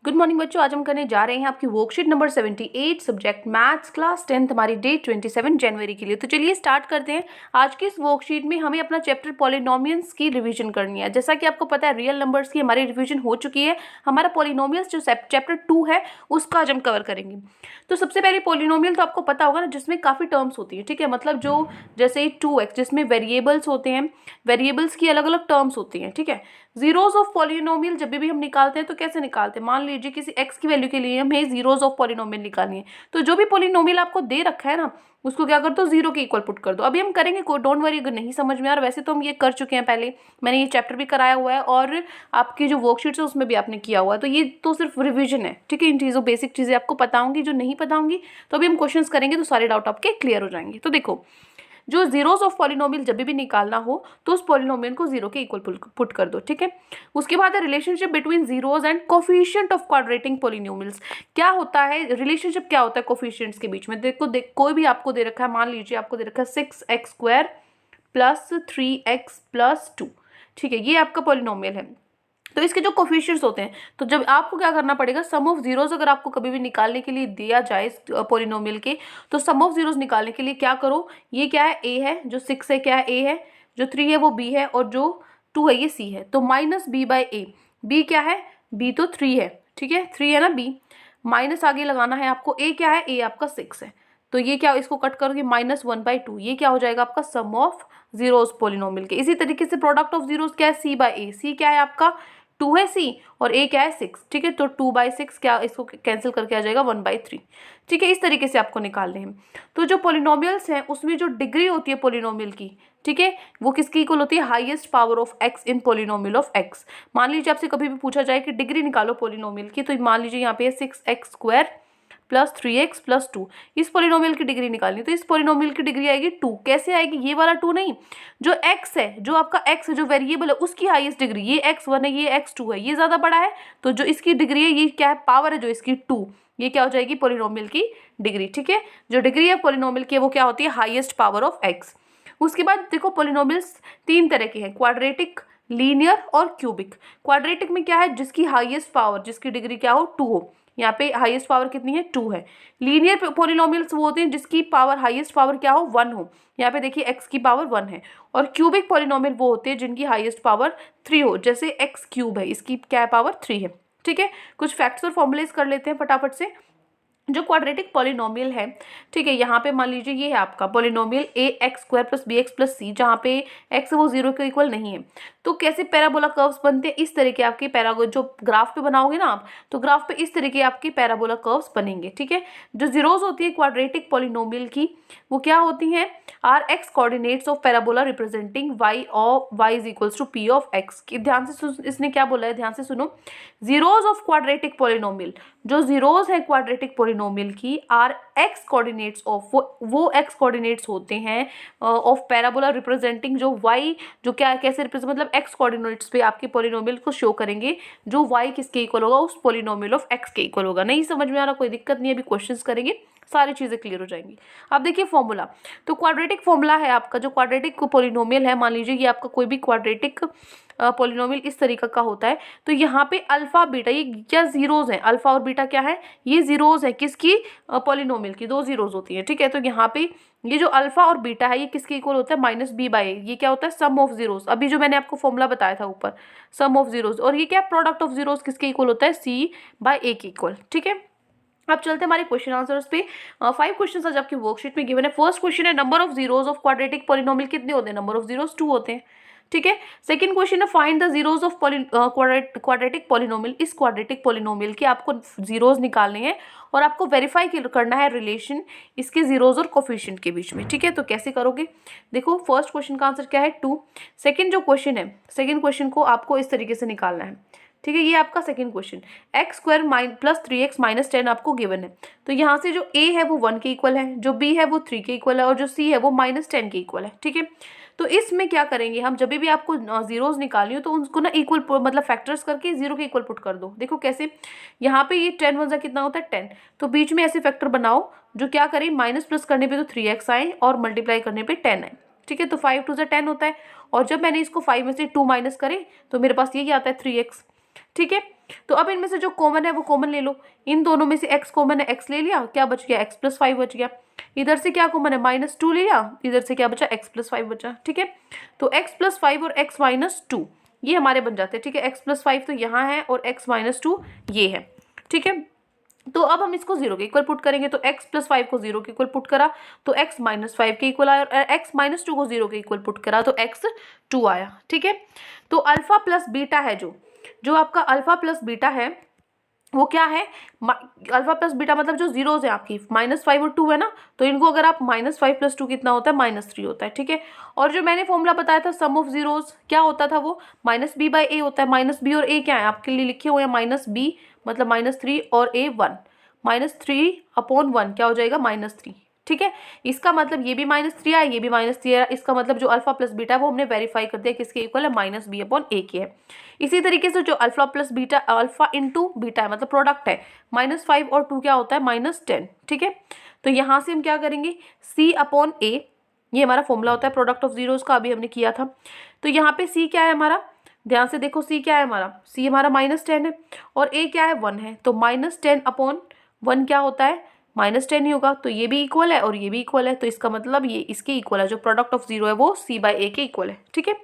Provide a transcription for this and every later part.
Good morning बच्चों, आज हम करने जा रहे हैं आपकी worksheet number 78 subject maths class 10th हमारी डेट 27 जनवरी के लिए। तो चलिए स्टार्ट करते हैं। आज की इस वर्कशीट में हमें अपना चैप्टर पॉलिनोमियल्स की रिवीजन करनी है। जैसा कि आपको पता है रियल नंबर्स की हमारी रिवीजन हो चुकी है। हमारा पॉलिनोमियल्स जो चैप्टर 2 है उसका आज हम कवर करेंगे। तो सबसे पहले पॉलिनोमियल तो आपको पता होगा ना, जिसमें काफ़ी टर्म्स होती है, ठीक है। मतलब जो जैसे 2x जिसमें वेरिएबल्स होते हैं, वेरिएबल्स की अलग अलग टर्म्स होती हैं, ठीक है। जीरोस ऑफ पॉलिनोमियल जब भी हम निकालते हैं तो कैसे निकालते हैं, मान लीजिए किसी x की वैल्यू के लिए हमें जीरोस ऑफ पॉलिनोमियल निकालनी है, तो जो भी पॉलिनोमियल आपको दे रखा है ना उसको क्या कर दो, जीरो के इक्वल पुट कर दो। अभी हम करेंगे, कोई डोंट वरी अगर नहीं समझ में आ रहा, वैसे तो हम ये कर चुके हैं पहले, मैंने ये चैप्टर भी कराया हुआ है और आपकी जो वर्कशीट्स है उसमें भी आपने किया हुआ है, तो ये तो सिर्फ रिविजन है, ठीक है। इन चीज़ों बेसिक चीज़ें आपको पता होंगी, जो नहीं पता होंगी तो अभी हम क्वेश्चन करेंगे तो सारे डाउट आपके क्लियर हो जाएंगे। तो देखो, जो जीरोस ऑफ पॉलिनोमियल जब भी निकालना हो तो उस पॉलिनोमियल को जीरो के इक्वल पुट कर दो, ठीक है। उसके बाद है relationship between zeros and coefficient of quadratic polynomials. क्या होता है रिलेशनशिप, क्या होता है कोफिशिएंट्स के बीच में। देखो कोई भी आपको दे रखा है, मान लीजिए आपको दे रखा है 6x² प्लस 3x प्लस 2, ठीक है, ये आपका पॉलिनोमियल है। तो इसके जो कोफिशिएंट्स होते हैं, तो जब आपको क्या करना पड़ेगा, सम ऑफ जीरोस अगर आपको कभी भी निकालने के लिए दिया जाए पॉलिनोमियल के, तो सम ऑफ जीरोस निकालने के लिए क्या करो, ये क्या है, a है, जो 6 है क्या है, a है, जो 3 है वो b है, और जो 2 है ये c है, तो माइनस b/a। b क्या है, b तो 3 है, ठीक है, 3 है ना b, माइनस आगे लगाना है आपको, a क्या है, a आपका 6 है, तो ये क्या, इसको कट करोगे -1/2, ये क्या हो जाएगा आपका सम ऑफ जीरोस पॉलिनोमियल के। इसी तरीके से प्रोडक्ट ऑफ जीरोस क्या है, c/a, c क्या है आपका 2 है c, और a क्या है 6, ठीक है, तो 2/6 क्या, इसको कैंसिल करके आ जाएगा 1/3, ठीक है। इस तरीके से आपको निकालने हैं। तो जो पॉलिनोमियल्स हैं उसमें जो डिग्री होती है पॉलिनोमियल की, ठीक है, वो किसकी इक्वल होती है, highest power of x in polynomial of x। मान लीजिए आपसे कभी भी पूछा जाए कि डिग्री निकालो पॉलिनोमियल की, तो मान लीजिए यहाँ पे 6x² प्लस 3x प्लस 2, इस पॉलिनोमियल की डिग्री निकालनी, तो इस पॉलिनोमियल की डिग्री आएगी 2। कैसे आएगी, ये वाला 2 नहीं, जो x है, जो आपका x है, जो वेरिएबल है, उसकी हाईएस्ट डिग्री, ये x1 है, ये x2 है, ये ज़्यादा बड़ा है, तो जो इसकी डिग्री है, ये क्या है, पावर है जो इसकी 2, ये क्या हो जाएगी पॉलिनोमियल की डिग्री, ठीक है। जो डिग्री है पॉलिनोमियल की वो क्या होती है, हाईएस्ट पावर ऑफ x। उसके बाद देखो पॉलिनोमियल्स 3 तरह के हैं, क्वाड्रेटिक, लीनियर और क्यूबिक। क्वाड्रेटिक में क्या है, जिसकी हाईएस्ट पावर, जिसकी डिग्री क्या हो, 2 हो, यहाँ पे हाईएस्ट पावर कितनी है, 2 है। लीनियर पॉलिनोमियल्स वो होते हैं जिसकी पावर, हाईएस्ट पावर क्या हो, 1 हो, यहाँ पे देखिए x की पावर 1 है। और क्यूबिक पॉलिनोमियल वो होते हैं जिनकी हाईएस्ट पावर 3 हो, जैसे x³ है, इसकी क्या पावर 3 है, ठीक है। कुछ फैक्ट्स और फॉर्मूलेज कर लेते हैं फटाफट से। जो क्वाड्रेटिक पॉलिनोमियल है, ठीक है, यहाँ पे मान लीजिए ये है आपका polynomial ax² plus bx plus c, जहाँ पे x वो 0 के इक्वल नहीं है। तो कैसे पैराबोला कर्व्स बनते हैं, इस तरह के आपके जो ग्राफ पे बनाओगे ना आप, तो ग्राफ पे इस तरह के आपके पैराबोला कर्व्स बनेंगे, ठीक है। जो जीरोस होती है क्वाड्रेटिक पॉलिनोमियल की, वो क्या होती हैं, are x coordinates of parabola representing y of y is equals to p of x। ध्यान से इसने क्या बोला है, ध्यान से सुनो, जीरोस ऑफ क्वाड्रेटिक पॉलिनोमियल, जो जीरोस है क्वाड्रेटिक पॉलिनोमियल की, आर x कोऑर्डिनेट्स ऑफ, वो x कोऑर्डिनेट्स होते हैं ऑफ पैराबोला रिप्रेजेंटिंग, जो y, जो क्या कैसे रिप्रेजेंट, मतलब x कोऑर्डिनेट्स पे आपके पॉलिनोमियल को शो करेंगे, जो y किसके इक्वल होगा, उस पॉलिनोमियल ऑफ x के इक्वल होगा। नहीं समझ में आ रहा, कोई दिक्कत नहीं है, अभी क्वेश्चंस करेंगे, सारी चीजें क्लियर हो जाएंगी। अब देखिए फॉर्मूला, तो क्वाड्रेटिक फॉर्मूला है आपका, जो क्वाड्रेटिक पॉलिनोमियल है, मान लीजिए ये आपका कोई भी क्वाड्रेटिक पॉलिनोमियल इस तरीका का होता है, तो यहाँ पे अल्फा बीटा, ये क्या जीरोज हैं, अल्फा और बीटा क्या है, ये जीरोज है, किसकी, पॉलिनोमियल की, 2 जीरोज होती है, ठीक है। तो यहाँ पे ये जो अल्फा और बीटा है ये किसके इक्वल होता है, -b/a, ये क्या होता है, सम ऑफ जीरोज, अभी जो मैंने आपको फॉर्मूला बताया था ऊपर, सम ऑफ जीरोज, और ये क्या प्रोडक्ट ऑफ जीरोज किसके इक्वल होता है, c/a के इक्वल, ठीक है। अब चलते हैं हमारे क्वेश्चन आंसर्स पे। 5 क्वेश्चंस आज आपकी वर्कशीट में गिवन है। फर्स्ट क्वेश्चन है, number of zeros of quadratic polynomial कितने होते हैं, नंबर ऑफ जीरोस 2 होते हैं, ठीक है। सेकंड क्वेश्चन है, find the zeros of quadratic polynomial. इस क्वाड्रेटिक पॉलिनोमियल के आपको जीरोस निकालने हैं और आपको वेरीफाई करना है रिलेशन इसके जीरोस और कोफिशिएंट के बीच में, ठीक है। तो कैसे करोगे, देखो फर्स्ट क्वेश्चन का आंसर क्या है 2। सेकंड जो क्वेश्चन है, सेकंड क्वेश्चन को आपको इस तरीके से निकालना है, ठीक है। ये आपका second question, x² plus 3x minus 10 आपको गिवन है, तो यहाँ से जो a है वो 1 के इक्वल है, जो b है वो 3 के इक्वल है, और जो c है वो -10 के इक्वल है, ठीक है। तो इसमें क्या करेंगे हम, जब भी आपको जीरोस निकालनी हो तो उनको ना इक्वल, मतलब फैक्टर्स करके 0 के इक्वल पुट कर दो। देखो कैसे, यहाँ पे ये 10 1 कितना होता है 10, तो बीच में ऐसे फैक्टर बनाओ जो क्या करें, माइनस प्लस करने पे तो 3x आए और मल्टीप्लाई करने पे 10 आए, ठीक है। तो 5 2 10 होता है, और जब मैंने इसको 5 में से 2 माइनस करे तो मेरे पास ये क्या आता है 3x, ठीक है। तो अब इनमें से जो कॉमन है वो कॉमन ले लो, इन दोनों में से x कॉमन है, x ले लिया, क्या बच गया x प्लस 5 बच गया। इधर से क्या कॉमन है, -2 ले लिया, इधर से क्या बचा x प्लस 5 बचा। ठीक है, तो x प्लस 5 और x माइनस 2 ये हमारे बन जाते हैं। ठीक है, x प्लस 5 तो यहाँ है और x माइनस 2 ये है। ठीक है, तो अब हम इसको 0 के इक्वल पुट करेंगे, तो x प्लस 5 को 0 के इक्वल पुट करा तो x माइनस 5 के इक्वल आया, और x माइनस 2 को 0 के इक्वल पुट करा तो x 2 आया। ठीक है, तो अल्फा प्लस बीटा है जो आपका अल्फा प्लस बीटा है वो क्या है, अल्फा प्लस बीटा मतलब जो जीरोज है आपकी -5 और 2 है ना, तो इनको अगर आप -5 प्लस 2 कितना होता है, -3 होता है। ठीक है, और जो मैंने फॉर्मूला बताया था सम ऑफ जीरोज क्या होता था, वो -b/a होता है। -b और a क्या है आपके लिए लिखे हुए हैं, -b मतलब -3 और a 1, -3/1 क्या हो जाएगा, -3। ठीक है, इसका मतलब ये भी -3 आया, ये भी -3 आया, इसका मतलब जो अल्फा प्लस बीटा है वो हमने वेरीफाई कर दिया किसके इक्वल है, -b/a के है। इसी तरीके से जो alpha plus beta, alpha into beta है मतलब प्रोडक्ट है, -5 और 2 क्या होता है, -10। ठीक है, तो यहाँ से हम क्या करेंगे, c/a, ये हमारा फॉर्मूला होता है प्रोडक्ट ऑफ जीरोस का, अभी हमने किया था। तो यहाँ पे c क्या है हमारा, ध्यान से देखो, c क्या है हमारा, c हमारा -10 है और a क्या है, 1 है, तो -10/1 क्या होता है, -10 ही होगा। तो ये भी इक्वल है और ये भी इक्वल है, तो इसका मतलब ये इसके इक्वल है, जो प्रोडक्ट ऑफ जीरो है वो c/a के इक्वल है। ठीक है,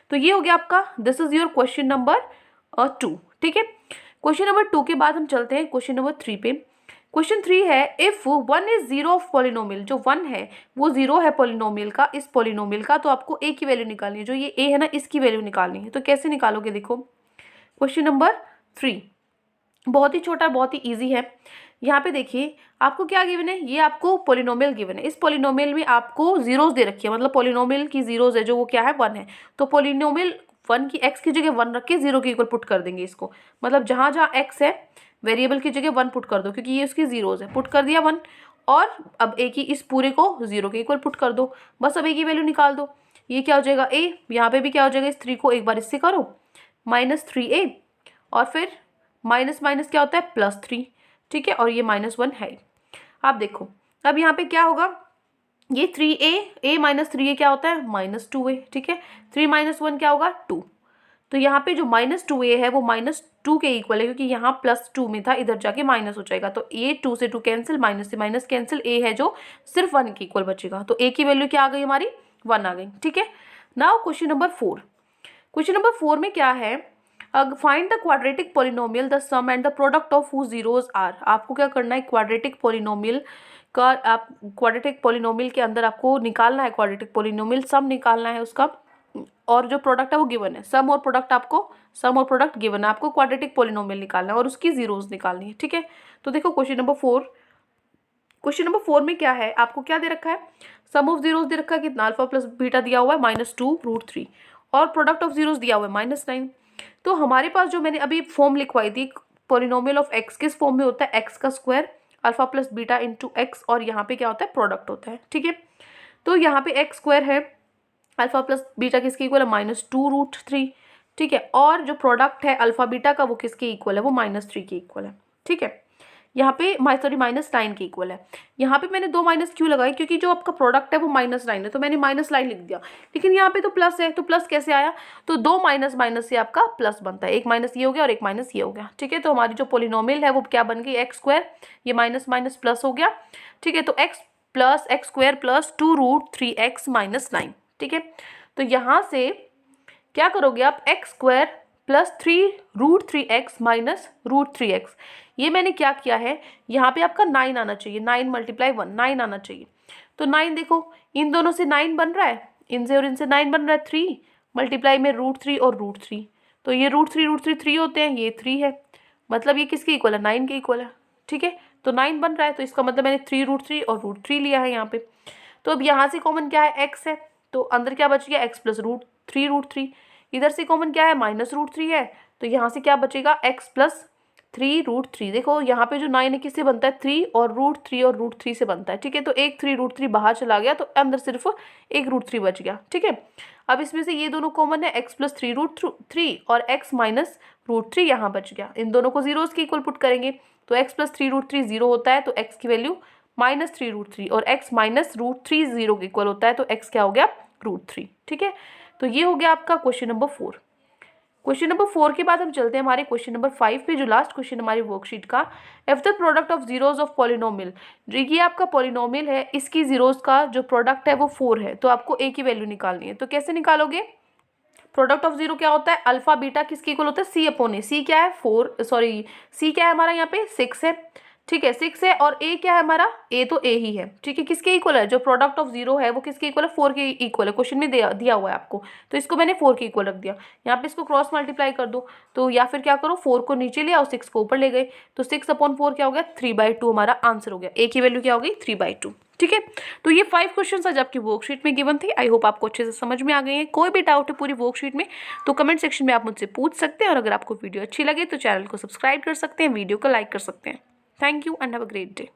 तो ये हो गया आपका, this is your question number 2। ठीक है, क्वेश्चन नंबर 2 के बाद हम चलते हैं क्वेश्चन नंबर 3 पे। क्वेश्चन 3 है, इफ 1 इज 0 ऑफ पॉलिनोमियल, जो 1 है वो 0 है पॉलिनोमियल का, इस पॉलिनोमियल का, तो आपको a की वैल्यू निकालनी है, जो ये a है ना इसकी वैल्यू निकालनी है। तो कैसे निकालोगे, देखो क्वेश्चन नंबर 3 बहुत ही छोटा, बहुत ही ईजी है। यहाँ पे देखिए आपको क्या गिवन है, ये आपको पॉलिनोमियल गिवन है, इस पॉलिनोमियल में आपको जीरोस दे रखी है, मतलब पॉलिनोमियल की जीरोस है जो वो क्या है, 1 है। तो पॉलिनोमियल 1 की x की जगह 1 रख के 0 के इक्वल पुट कर देंगे इसको, मतलब जहाँ जहाँ x है वेरिएबल की जगह 1 पुट कर दो, क्योंकि ये उसकी जीरोस है, पुट कर दिया 1, और अब a की इस पूरे को 0 के इक्वल पुट कर दो, बस अब a की वैल्यू निकाल दो। ये क्या हो जाएगा a, यहाँ पे भी क्या हो जाएगा, इस 3 को एक बार इससे करो, -3a, और फिर माइनस माइनस क्या होता है, +3। ठीक है, और ये -1 है। आप देखो अब यहाँ पे क्या होगा, ये 3a -3a क्या होता है, -2a। ठीक है, 3 - 1 क्या होगा, 2। तो यहाँ पे जो -2a है वो -2 के इक्वल है, क्योंकि यहाँ +2 में था, इधर जाके माइनस हो जाएगा, तो a 2 से 2 कैंसिल, माइनस से माइनस कैंसिल, a है जो सिर्फ 1 के इक्वल बचेगा, तो a की वैल्यू क्या आ गई हमारी, 1 आ गई। ठीक है, now question number 4। Question number 4 में क्या है, find the quadratic polynomial the sum and the product of whose zeros are. आपको क्या करना है, क्वाड्रेटिक पॉलिनोमियल का, आप क्वाड्रेटिक पॉलिनोमियल के अंदर आपको निकालना है, क्वाड्रेटिक पॉलिनोमियल सम निकालना है उसका, और जो प्रोडक्ट है वो गिवन है, सम और प्रोडक्ट गिवन है, आपको क्वाड्रेटिक पॉलिनोमियल निकालना है और उसकी जीरोस निकालनी है। ठीक है, तो देखो क्वेश्चन नंबर 4 में क्या है, आपको क्या दे रखा है, सम ऑफ जीरोस दे रखा है कितना, अल्फा प्लस बीटा दिया हुआ है -2√3, और प्रोडक्ट ऑफ जीरोस दिया हुआ है -9। तो हमारे पास जो मैंने अभी फॉर्म लिखवाई थी, पॉलिनोमियल ऑफ x किस फॉर्म में होता है, x का square alpha plus beta into x, और यहाँ पे क्या होता है, प्रोडक्ट होता है। ठीक है, तो यहाँ पे x स्क्वायर है, अल्फा प्लस बीटा किसके इक्वल है, -2√3। ठीक है, और जो प्रोडक्ट है अल्फा बीटा का वो किसके इक्वल है, वो -3 के इक्वल है। ठीक है, यहाँ पे -9 के इक्वल है। यहाँ पे मैंने 2 माइनस क्यों लगाई, क्योंकि जो आपका प्रोडक्ट है वो -9 है, तो मैंने -9 लिख दिया, लेकिन यहाँ पे तो प्लस है, तो प्लस कैसे आया, तो 2 माइनस माइनस से आपका प्लस बनता है, एक माइनस ये हो गया और एक माइनस ये हो गया। ठीक है, तो हमारी जो पॉलिनोमियल है वो क्या बन गई, x स्क्वायर, ये माइनस माइनस प्लस हो गया। ठीक है, तो x स्क्वायर प्लस 2√3x - 9। ठीक है, तो यहाँ से क्या करोगे आप, x square plus 3√3x -√3x, ये मैंने क्या किया है, यहाँ पे आपका 9 आना चाहिए, 9 × 1 9 आना चाहिए। तो 9 देखो इन दोनों से 9 बन रहा है, इनसे और इनसे 9 बन रहा है, 3 मल्टीप्लाई में √3 और √3, तो ये √3 3 होते हैं, ये 3 है, मतलब ये किसके इक्वल है, 9 के इक्वल है। ठीक है, तो 9 बन रहा है, तो इसका मतलब मैंने 3√3 और √3 लिया है यहाँ पे। तो अब यहाँ से कॉमन क्या है, x है, तो अंदर क्या बच गया, x प्लस √3, इधर से कॉमन क्या है, -√3 है, तो यहाँ से क्या बचेगा, x प्लस 3√3। देखो यहाँ पे जो 9 है किससे बनता है, 3 और √3 और √3 से बनता है। ठीक है, तो एक 3√3 बाहर चला गया, तो अंदर सिर्फ एक √3 बच गया। ठीक है, अब इसमें से ये दोनों कॉमन है, x प्लस 3√3 और x माइनस √3 यहाँ बच गया, इन दोनों को जीरोस की इक्वल पुट करेंगे, तो x प्लस 3√3 0 होता है, तो x की वैल्यू -3√3, और x माइनस √3 0 के इक्वल होता है, तो x क्या हो गया, √3। ठीक है, तो ये हो गया आपका क्वेश्चन नंबर 4। क्वेश्चन नंबर 4 के बाद हम चलते हैं हमारे क्वेश्चन नंबर 5 पे, जो लास्ट क्वेश्चन हमारी वर्कशीट का। If the product of zeros of polynomial, ये आपका पॉलिनोमियल है, इसकी जीरोज का जो प्रोडक्ट है वो 4 है, तो आपको ए की वैल्यू निकालनी है। तो कैसे निकालोगे? प्रोडक्ट ऑफ जीरो क्या होता है? अल्फा बीटा किसके इक्वल होता है? सी अपॉन ए। सी क्या है? 4, सॉरी सी क्या है हमारा यहाँ पे? 6 है, ठीक है 6 है। और ए क्या है हमारा? ए तो ए ही है, ठीक है। किसके इक्वल है? जो प्रोडक्ट ऑफ जीरो है वो किसके इक्वल है? 4 के इक्वल है, क्वेश्चन में दिया हुआ है आपको, तो इसको मैंने 4 के इक्वल रख दिया। यहाँ पे इसको क्रॉस मल्टीप्लाई कर दो, तो या फिर क्या करो, 4 को नीचे ले आओ, 6 को ऊपर ले गए, तो 6/4 क्या हो गया? 3/2 हमारा आंसर हो गया। ए की वैल्यू क्या हो गई? 3/2, ठीक है। तो ये 5 क्वेश्चन आज आपकी वर्कशीट में गिवन थे। आई होप आपको अच्छे से समझ में आ गए हैं। कोई भी डाउट है पूरी वर्कशीट में तो कमेंट सेक्शन में आप मुझसे पूछ सकते हैं, और अगर आपको वीडियो अच्छी लगे तो चैनल को सब्सक्राइब कर सकते हैं, वीडियो को लाइक कर सकते हैं। Thank you and have a great day.